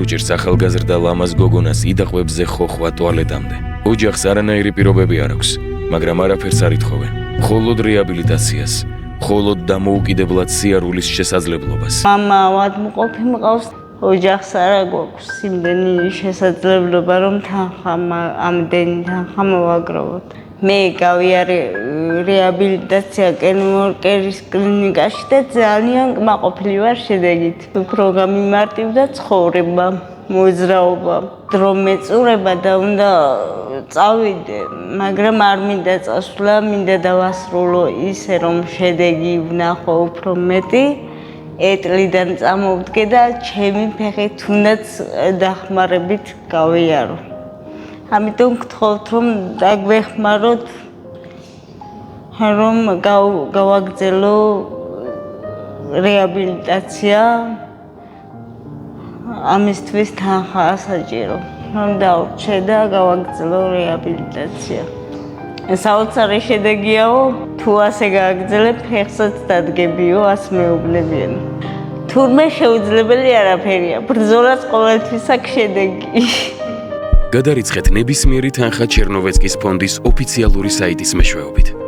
ზოგჯერ ახალგაზრდა ლამაზ გოგონას იდაყვებზე ხოხვა ტუალეტამდე. ოჯახს არანაირი პირობები არ აქვს, მაგრამ არაფერს არ ითხოვენ. მხოლოდ რეაბილიტაციას, მხოლოდ დამოუკიდებლად სიარულის შესაძლებლობას. მამა ავადმყოფი მყავს, ოჯახს არ აქვს იმდენი შესაძლებლობა, რომ თანხა ამდენი თანხა მოვაგროვოთ. მე გავიარე რეაბილიტაცია კენმორკერის კლინიკაში და ძალიან კმაყოფილი ვარ შედეგით. უფრო გამიმარტივდა ცხოვრება, მოძრაობა, დრო მეწურება და უნდა წავიდე, მაგრამ არ მინდა წასვლა, მინდა დავასრულო ისე, რომ შედეგი ვნახო უფრო მეტი. ეტლიდან წამოვდგე და ჩემი ფეხი თუნდაც დახმარებით გავიარო. ამიტომ გთხოვთ, რომ დაგვეხმაროთ, რომ გავაგრძელო რეაბილიტაცია. ამისთვის თანხა საჭირო, რომ დავრჩე და გავაგრძელო რეაბილიტაცია. საოცარი შედეგიაო, თუ ასე გააგრძელებ, ფეხსაც დადგებიო, ას მეუბნებიან. თურმე შეუძლებელი არაფერია, ბრძოლას ყოველთვის აქვს შედეგი. გადარიცხეთ ნებისმიერი თანხა ჩერნოვეცკის ფონდის ოფიციალური საიტის მეშვეობით.